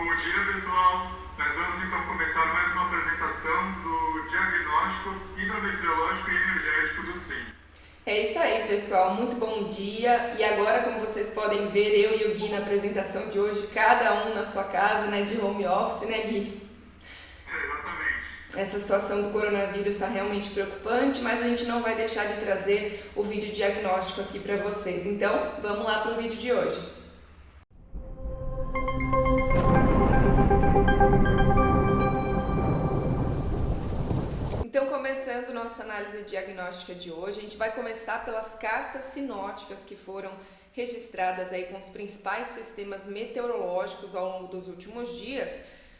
Bom dia, pessoal. Nós vamos então começar mais uma apresentação do diagnóstico hidrometeorológico e energético do SIM. É isso aí, pessoal. Muito bom dia. E agora, como vocês podem ver, eu e o Gui na apresentação de hoje, cada um na sua casa, né, de home office, né, Gui? Exatamente. Essa situação do coronavírus está realmente preocupante, mas a gente não vai deixar de trazer o vídeo diagnóstico aqui para vocês. Então, vamos lá para o vídeo de hoje. Então, começando nossa análise diagnóstica de hoje, a gente vai começar pelas cartas sinóticas que foram registradas aí com os principais sistemas meteorológicos ao longo dos últimos dias.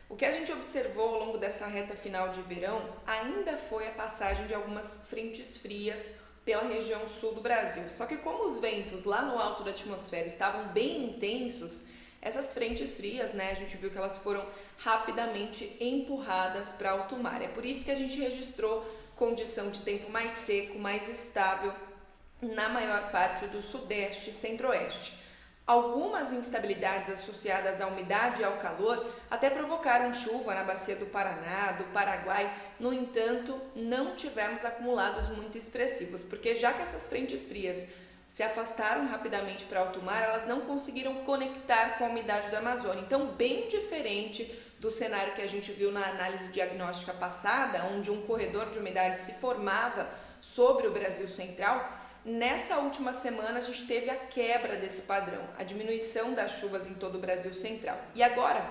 O que a gente observou ao longo dessa reta final de verão ainda foi a passagem de algumas frentes frias pela região sul do Brasil. Só que como os ventos lá no alto da atmosfera estavam bem intensos, essas frentes frias, né, a gente viu que elas foram rapidamente empurradas para alto mar. É por isso que a gente registrou condição de tempo mais seco, mais estável na maior parte do sudeste e centro-oeste. Algumas instabilidades associadas à umidade e ao calor até provocaram chuva na bacia do Paraná, do Paraguai. No entanto, não tivemos acumulados muito expressivos, porque já que essas frentes frias se afastaram rapidamente para alto mar, elas não conseguiram conectar com a umidade da Amazônia. Então, bem diferente do cenário que a gente viu na análise diagnóstica passada, onde um corredor de umidade se formava sobre o Brasil Central, nessa última semana a gente teve a quebra desse padrão, a diminuição das chuvas em todo o Brasil Central. E agora,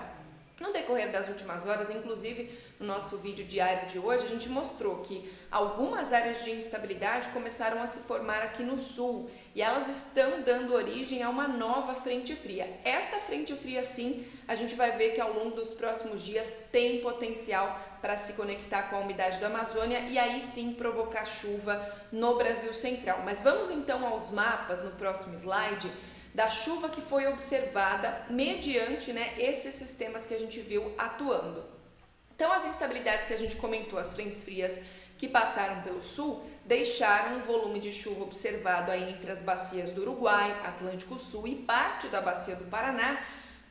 no decorrer das últimas horas, inclusive no nosso vídeo diário de hoje, a gente mostrou que algumas áreas de instabilidade começaram a se formar aqui no sul e elas estão dando origem a uma nova frente fria. Essa frente fria, sim, a gente vai ver que ao longo dos próximos dias tem potencial para se conectar com a umidade da Amazônia e aí sim provocar chuva no Brasil Central. Mas vamos então aos mapas no próximo slide da chuva que foi observada mediante, né, esses sistemas que a gente viu atuando. Então, as instabilidades que a gente comentou, as frentes frias que passaram pelo sul, deixaram um volume de chuva observado aí entre as bacias do Uruguai, Atlântico Sul e parte da bacia do Paraná,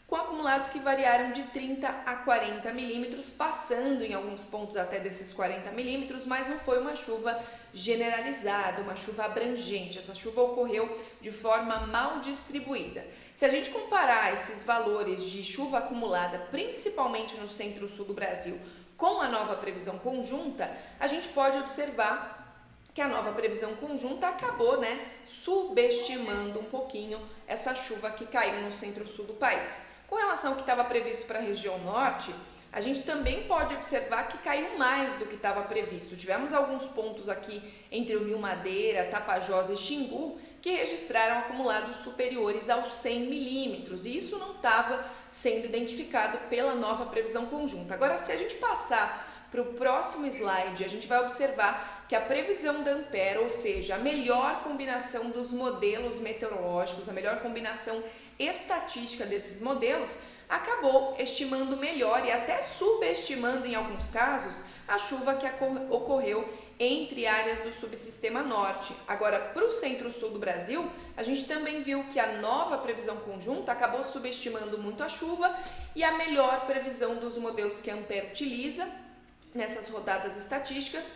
com acumulados que variaram de 30 a 40 milímetros, passando em alguns pontos até desses 40 milímetros, mas não foi uma chuva generalizada, uma chuva abrangente. Essa chuva ocorreu de forma mal distribuída. Se a gente comparar esses valores de chuva acumulada, principalmente no centro-sul do Brasil, com a nova previsão conjunta, a gente pode observar que a nova previsão conjunta acabou, né, subestimando um pouquinho essa chuva que caiu no centro-sul do país. Com relação ao que estava previsto para a região norte, a gente também pode observar que caiu mais do que estava previsto. Tivemos alguns pontos aqui entre o Rio Madeira, Tapajós e Xingu que registraram acumulados superiores aos 100 milímetros e isso não estava sendo identificado pela nova previsão conjunta. Agora, se a gente passar para o próximo slide, a gente vai observar que a previsão da Ampere, ou seja, a melhor combinação dos modelos meteorológicos, a melhor combinação estatística desses modelos, acabou estimando melhor e até subestimando em alguns casos a chuva que ocorreu entre áreas do subsistema norte. Agora, para o centro-sul do Brasil, a gente também viu que a nova previsão conjunta acabou subestimando muito a chuva e a melhor previsão dos modelos que a Ampere utiliza nessas rodadas estatísticas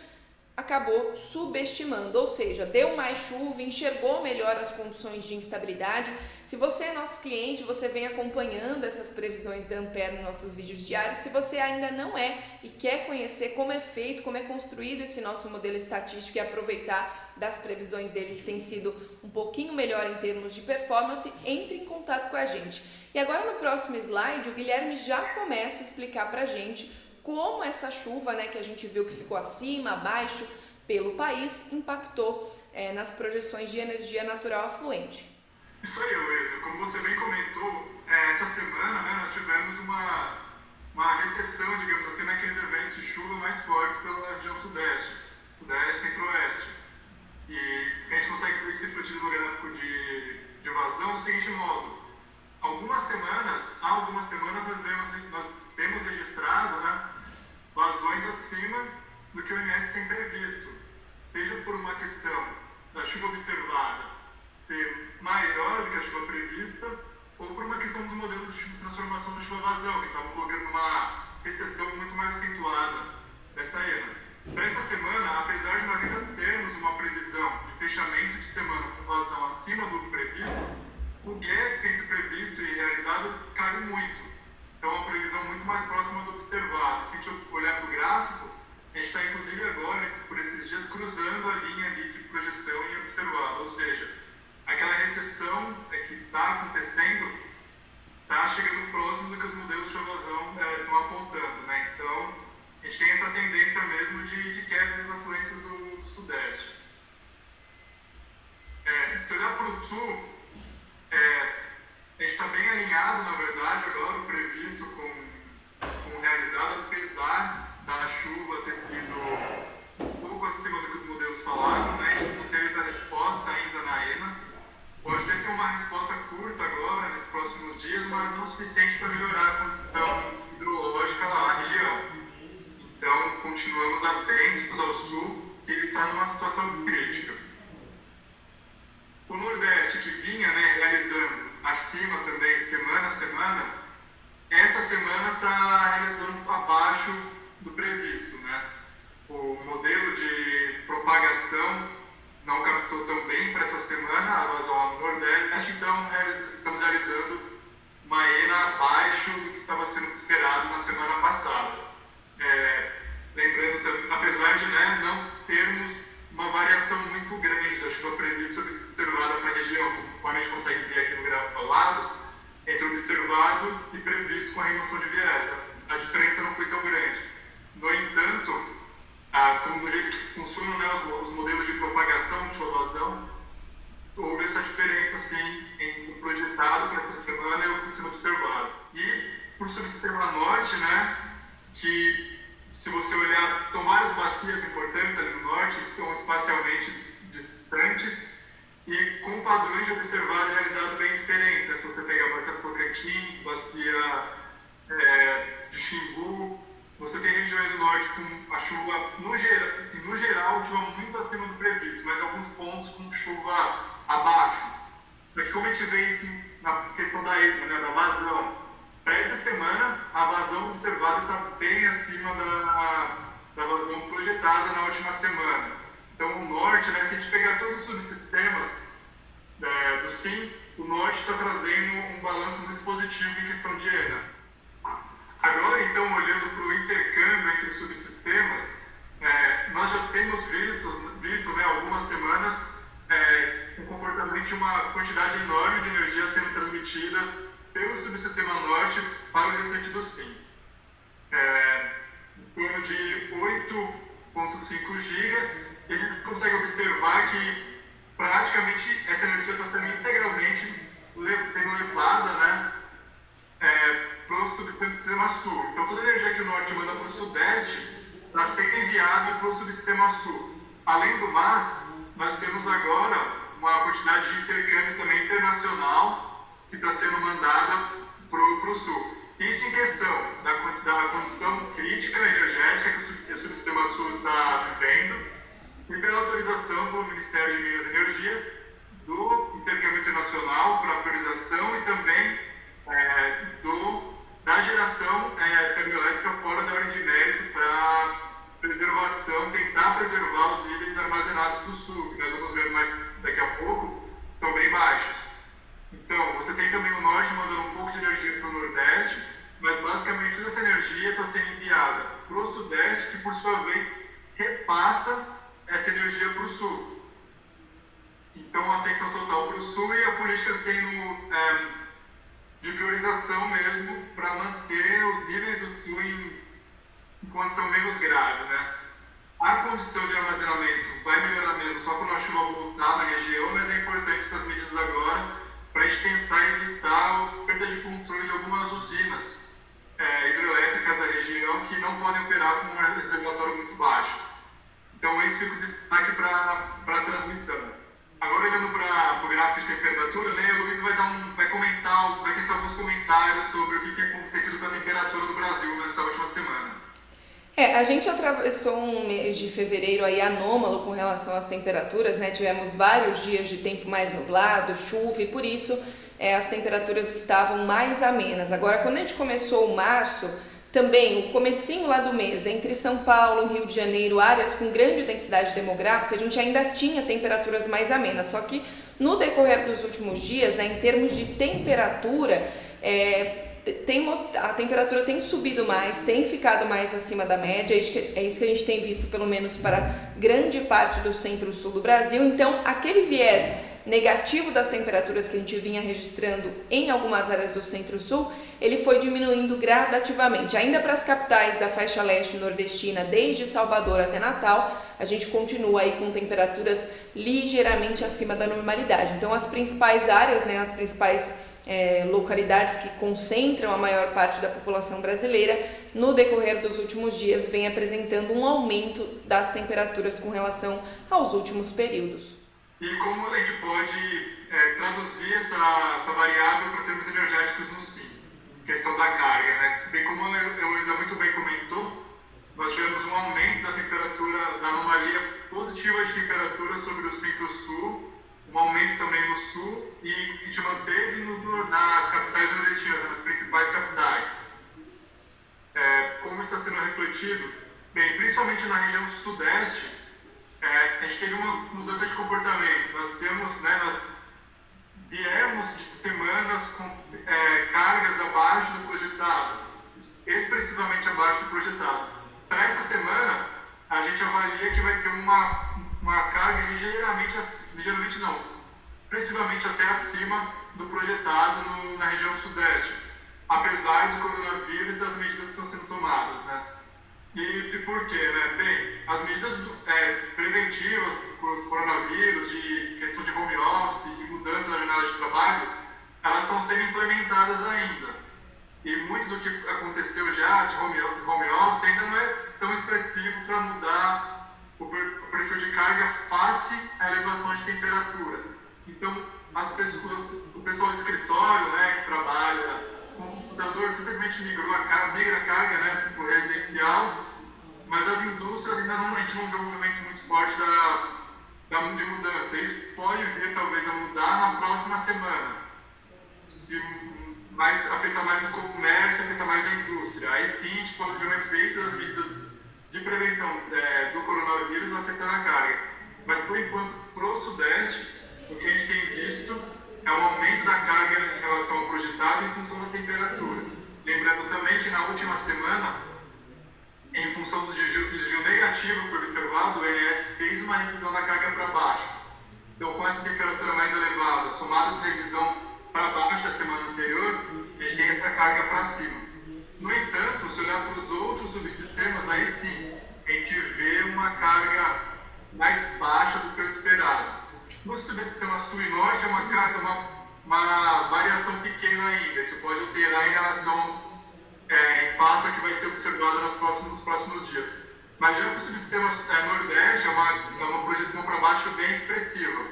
acabou subestimando, ou seja, deu mais chuva, enxergou melhor as condições de instabilidade. Se você é nosso cliente, você vem acompanhando essas previsões da Ampere nos nossos vídeos diários. Se você ainda não é e quer conhecer como é feito, como é construído esse nosso modelo estatístico e aproveitar das previsões dele que tem sido um pouquinho melhor em termos de performance, entre em contato com a gente. E agora no próximo slide, o Guilherme já começa a explicar pra gente como essa chuva, né, que a gente viu que ficou acima, abaixo pelo país, impactou nas projeções de energia natural afluente. Isso aí, Luísa. Como você bem comentou, essa semana, né, nós tivemos uma recessão, digamos assim, naqueles eventos de chuva mais fortes pela região sudeste, centro-oeste. E a gente consegue ver isso refletido no gráfico de vazão do seguinte modo. Há algumas semanas nós temos registrado, né, vazões acima do que o INS tem previsto, seja por uma questão da chuva observada ser maior do que a chuva prevista ou por uma questão dos modelos de transformação de chuva vazante. vazão, que estavam colocando uma recessão muito mais acentuada dessa ENA. Para essa semana, apesar de nós ainda termos uma previsão de fechamento de semana com vazão acima do previsto, o gap entre previsto e realizado caiu muito. Então, é uma previsão muito mais próxima do observado. Se a gente olhar para o gráfico, a gente está, inclusive, agora, por esses dias, cruzando a linha ali de projeção e observado. Ou seja, aquela recessão que está acontecendo está chegando próximo do que os modelos de evasão estão apontando, né? Então, a gente tem essa tendência mesmo de queda das afluências do Sudeste. Se olhar para o Sul, a gente está bem alinhado, na verdade, agora o previsto com o realizado, apesar da chuva ter sido um pouco acima do que os modelos falaram, né? A gente não teve essa resposta ainda na ENA. Pode até ter uma resposta curta agora, nesses próximos dias, mas não se sente para melhorar a condição hidrológica lá na região. Então, continuamos atentos ao Sul, que ele está numa situação crítica. O Nordeste, que vinha, né, realizando acima também, semana a semana, essa semana está realizando abaixo do previsto, né? O modelo de propagação não captou tão bem para essa semana a vazão lá no Nordeste, então estamos realizando uma ENA abaixo do que estava sendo esperado na semana passada. Lembrando, apesar de, né, não termos uma variação muito grande da chuva prevista observada para a região, conforme a gente consegue ver aqui no gráfico ao lado, entre observado e previsto com a remoção de viés. A diferença não foi tão grande. No entanto, como do jeito que funcionam, né, os modelos de propagação de chuva-vazão, houve essa diferença, sim, entre o projetado para essa semana e o que está sendo observado. E por subsistema norte, né, que se você olhar, são várias bacias importantes ali no norte, estão espacialmente distantes e com padrões de observado e realizado bem diferentes, né? Se você pegar a bacia Tocantins, bacia de Xingu, você tem regiões do norte com a chuva, no geral, chuva muito acima do previsto, mas alguns pontos com chuva abaixo. Só que como a gente vê isso na questão da ENA, né, da vazão, para esta semana, a vazão observada está bem acima da vazão projetada na última semana. Então, o norte, né, se a gente pegar todos os subsistemas do SIM, o norte está trazendo um balanço muito positivo em questão de ENA. Agora, então, olhando para o intercâmbio entre subsistemas, nós já temos visto, né, algumas semanas um comportamento de uma quantidade enorme de energia sendo transmitida pelo subsistema norte para o restante do SIM. Em torno de 8,5 GB, e a gente consegue observar que praticamente essa energia está sendo integralmente levada, né, para o subsistema sul. Então, toda a energia que o norte manda para o sudeste está sendo enviada para o subsistema sul. Além do mais, nós temos agora uma quantidade de intercâmbio também internacional que está sendo mandada para o sul. Isso em questão da condição crítica energética que o subsistema sul está vivendo e pela autorização do Ministério de Minas e Energia do intercâmbio internacional para a priorização e também da geração termoelétrica fora da ordem de mérito para preservação, tentar preservar os níveis armazenados do sul, que nós vamos ver mais daqui a pouco, estão bem baixos. Então, você tem também o norte mandando um pouco de energia para o nordeste, mas basicamente toda essa energia está sendo enviada para o sudeste, que por sua vez repassa essa energia para o sul. Então, a atenção total para o sul e a política sendo de priorização mesmo para manter os níveis do sul em condição menos grave, né? A condição de armazenamento vai melhorar mesmo só quando a chuva voltar na região, mas é importante essas medidas agora para a gente tentar evitar a perda de controle de algumas usinas hidrelétricas da região que não podem operar com um reservatório muito baixo. Então, esse fica o destaque para a transmissão. Agora, olhando para o gráfico de temperatura, né, a Luísa vai ter alguns comentários sobre o que tem acontecido com a temperatura do Brasil nesta última semana. A gente atravessou um mês de fevereiro aí anômalo com relação às temperaturas, né? Tivemos vários dias de tempo mais nublado, chuva, e por isso as temperaturas estavam mais amenas. Agora, quando a gente começou o março, também o comecinho lá do mês, entre São Paulo, Rio de Janeiro, áreas com grande densidade demográfica, a gente ainda tinha temperaturas mais amenas, só que no decorrer dos últimos dias, né, em termos de temperatura, a temperatura tem subido mais, tem ficado mais acima da média, é isso que a gente tem visto pelo menos para grande parte do centro-sul do Brasil. Então, aquele viés negativo das temperaturas que a gente vinha registrando em algumas áreas do centro-sul, ele foi diminuindo gradativamente. Ainda para as capitais da faixa leste nordestina, desde Salvador até Natal, a gente continua aí com temperaturas ligeiramente acima da normalidade. Então, as principais áreas, né, as principais localidades que concentram a maior parte da população brasileira, no decorrer dos últimos dias, vem apresentando um aumento das temperaturas com relação aos últimos períodos. E como a gente pode traduzir essa variável para termos energéticos no SIM? Questão da carga, né? Bem como a Heloísa muito bem comentou, nós tivemos um aumento da temperatura, da anomalia positiva de temperatura sobre o centro-sul, um aumento também no sul, e a gente manteve nas capitais nordestinas, nas principais capitais. Como está sendo refletido? Bem, principalmente na região sudeste, a gente teve uma mudança de comportamento. Nós viemos de semanas com cargas abaixo do projetado, expressivamente abaixo do projetado. Para essa semana, a gente avalia que vai ter uma carga expressivamente até acima do projetado na região sudeste, apesar do coronavírus e das medidas que estão sendo tomadas, né? E por quê, né? Bem, as medidas preventivas do coronavírus, de questão de home office e mudança da jornada de trabalho, elas estão sendo implementadas ainda. E muito do que aconteceu já de home office ainda não é tão expressivo para mudar o perfil de carga face à elevação de temperatura. Então, o pessoal do escritório, né, que trabalha com o computador, simplesmente migra a carga, né, para o residencial, mas as indústrias ainda a gente não vê um movimento muito forte de mudança. Isso pode vir, talvez, a mudar na próxima semana. Afetar mais o comércio, afetar mais a indústria. Aí sim, a gente pode ver um efeito das medidas de prevenção do coronavírus afetando a carga. Mas, por enquanto, para o Sudeste, o que a gente tem visto é um aumento da carga em relação ao projetado em função da temperatura. Lembrando também que na última semana, em função do desvio negativo que foi observado, o INS fez uma revisão da carga para baixo. Então, com essa temperatura mais elevada, somada essa revisão para baixo da semana anterior, a gente tem essa carga para cima. No entanto, se olhar para os outros subsistemas, aí sim, a gente vê uma carga mais baixa do que o esperado. No subsistema sul e norte é uma variação pequena ainda. Isso pode alterar em relação em face ao que vai ser observado nos próximos dias. Mas já no subsistema nordeste é uma projeção para baixo bem expressiva.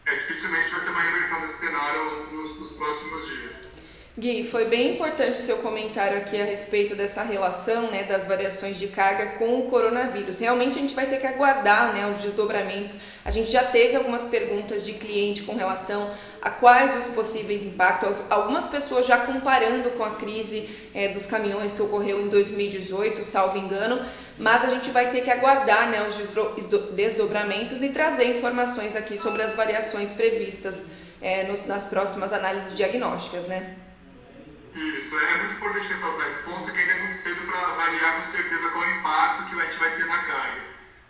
Dificilmente vai ter uma reversão desse cenário nos próximos dias. Gui, foi bem importante o seu comentário aqui a respeito dessa relação, né, das variações de carga com o coronavírus. Realmente a gente vai ter que aguardar, né, os desdobramentos. A gente já teve algumas perguntas de cliente com relação a quais os possíveis impactos, algumas pessoas já comparando com a crise dos caminhões que ocorreu em 2018, salvo engano, mas a gente vai ter que aguardar, né, os desdobramentos e trazer informações aqui sobre as variações previstas nas próximas análises diagnósticas, né? Isso, é muito importante ressaltar esse ponto, que ainda é muito cedo para avaliar com certeza qual é o impacto que a gente vai ter na carga.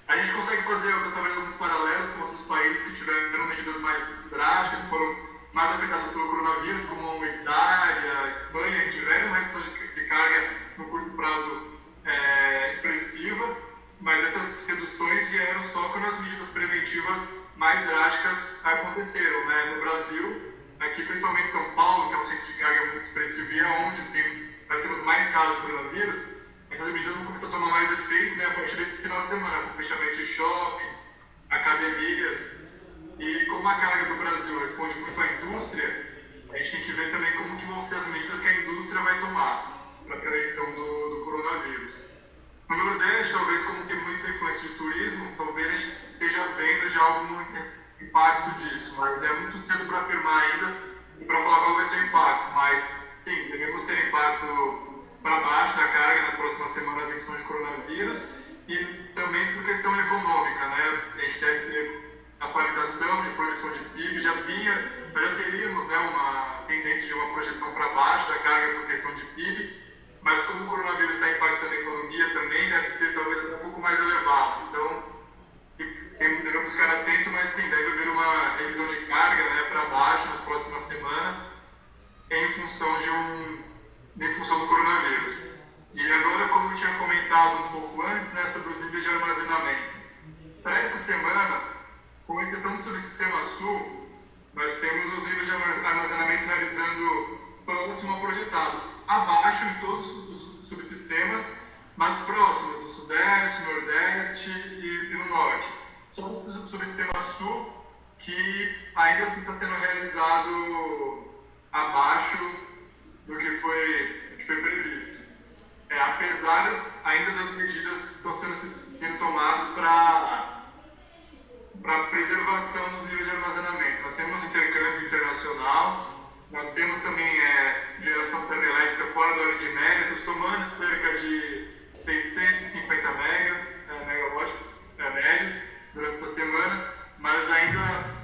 A gente consegue fazer, eu estou vendo alguns paralelos com outros países que tiveram medidas mais drásticas, foram mais afetados pelo coronavírus, como a Itália, a Espanha, que tiveram uma redução de carga no curto prazo expressiva, mas essas reduções vieram só quando as medidas preventivas mais drásticas aconteceram, né? No Brasil, aqui principalmente São Paulo, que é um centro de carga muito expressivo e é onde nós temos mais casos de coronavírus, essas medidas vão começar a tomar mais efeito, né, a partir desse final de semana, com fechamento de shoppings, academias. E como a carga do Brasil responde muito à indústria, a gente tem que ver também como que vão ser as medidas que a indústria vai tomar para a prevenção do coronavírus. No Nordeste, talvez como tem muita influência de turismo, talvez a gente esteja vendo já algum impacto disso, mas é muito cedo para afirmar ainda para falar qual vai ser o impacto, mas sim, devemos ter impacto para baixo da carga nas próximas semanas em função de coronavírus e também por questão econômica, né? A gente deve ter atualização de projeção de PIB, já teríamos, né, uma tendência de uma projeção para baixo da carga por questão de PIB, mas como o coronavírus está impactando a economia também, deve ser talvez um pouco mais elevado. Então, devemos ficar atentos, mas sim, deve haver uma revisão de carga, né, para baixo nas próximas semanas em função do coronavírus. E agora, como eu tinha comentado um pouco antes, né, sobre os níveis de armazenamento. Para essa semana, com exceção do subsistema sul, nós temos os níveis de armazenamento realizando próximo ao projetado, abaixo de todos os subsistemas, mas próximos do Sudeste, Nordeste e no Norte. Só o subsistema sul que ainda está sendo realizado abaixo do que foi previsto. Apesar ainda das medidas que estão sendo tomadas para preservação dos níveis de armazenamento. Nós temos intercâmbio internacional, nós temos também geração termoelétrica fora da hora de média, somando cerca de 650 megawatts médios durante essa semana, mas ainda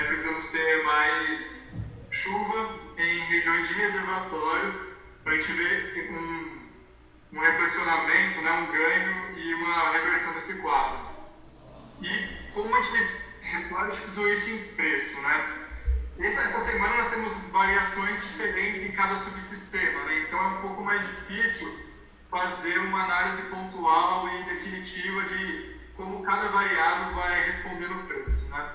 precisamos ter mais chuva em regiões de reservatório para a gente ver um repressionamento, né, um ganho e uma reversão desse quadro. E como a gente reflete tudo isso em preço, né? Essa semana nós temos variações diferentes em cada subsistema, né? Então é um pouco mais difícil fazer uma análise pontual e definitiva de como cada variável vai responder no preço, né?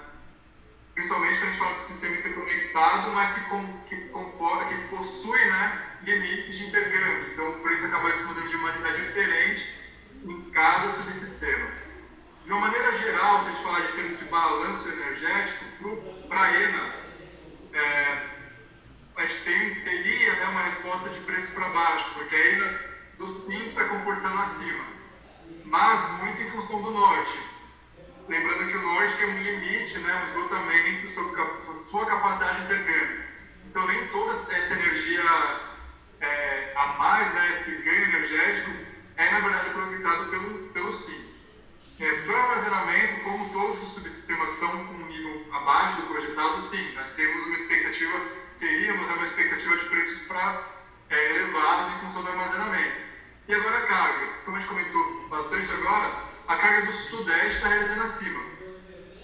Principalmente quando a gente fala de sistema interconectado, mas que possui, né, limites de intercâmbio. Então o preço acaba respondendo de maneira diferente em cada subsistema. De uma maneira geral, se a gente falar de termos de balanço energético, para a ENA, a gente teria, né, uma resposta de preço para baixo, porque a ENA dos PIN está comportando acima, mas muito em função do norte. Lembrando que o norte tem um limite, né, um esgotamento da sua capacidade de intercâmbio. Então, nem toda essa energia a mais, né, esse ganho energético, na verdade aproveitado pelo SIM. Para o armazenamento, como todos os subsistemas estão com um nível abaixo do projetado, sim, nós teríamos uma expectativa de preços elevados em função do armazenamento. E agora a carga, como a gente comentou bastante agora, a carga do Sudeste está realizando acima,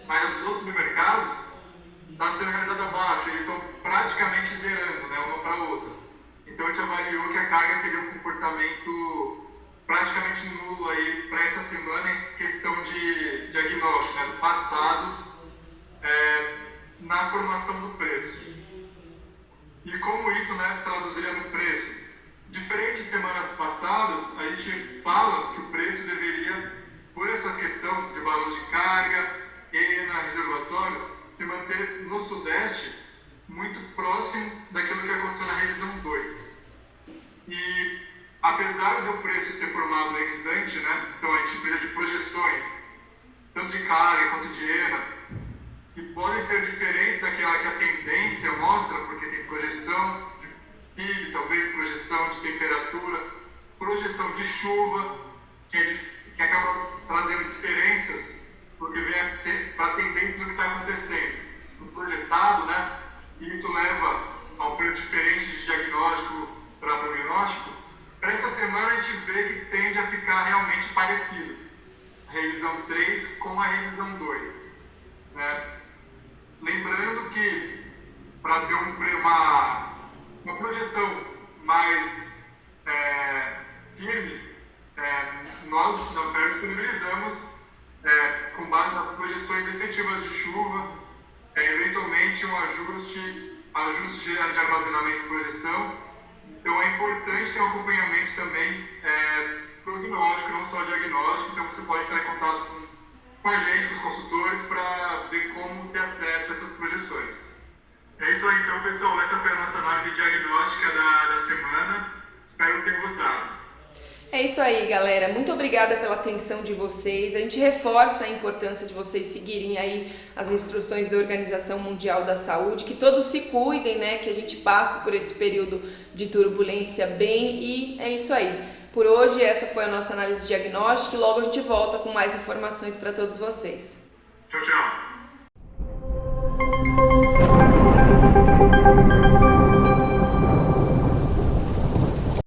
mas a dos outros supermercados está sendo realizada abaixo, eles estão praticamente zerando, né, uma para a outra. Então a gente avaliou que a carga teria um comportamento praticamente nulo aí para essa semana em questão de diagnóstico, né, do passado na formação do preço. E como isso, né, traduziria no preço? Diferente de semanas passadas, a gente fala que o preço deveria, por essa questão de balanço de carga e na reservatório, se manter no Sudeste muito próximo daquilo que aconteceu na revisão 2. E apesar do preço ser formado ex ante, né, então a gente precisa de projeções, tanto de carga quanto de ENA, que podem ser diferentes daquela que a tendência mostra, porque tem projeção de PIB, talvez projeção de temperatura, projeção de chuva, que acaba trazendo diferenças, porque vem para tendências do que está acontecendo. No projetado, né, isso leva a um período diferente de diagnóstico para prognóstico. Para essa semana a gente vê que tende a ficar realmente parecido, a revisão 3 com a revisão 2. Né? Lembrando que para ter uma projeção mais firme, nós na PER disponibilizamos, com base nas projeções efetivas de chuva, eventualmente um ajuste de armazenamento e projeção. Então é importante ter um acompanhamento também prognóstico, não só diagnóstico. Então você pode entrar em contato com a gente, com os consultores, para ver como ter acesso a essas projeções. É isso aí então, pessoal. Essa foi a nossa análise diagnóstica da semana. Espero que tenham gostado. É isso aí, galera. Muito obrigada pela atenção de vocês. A gente reforça a importância de vocês seguirem aí as instruções da Organização Mundial da Saúde, que todos se cuidem, né? Que a gente passe por esse período de turbulência bem, e é isso aí. Por hoje, essa foi a nossa análise diagnóstica e logo a gente volta com mais informações para todos vocês. Tchau, tchau.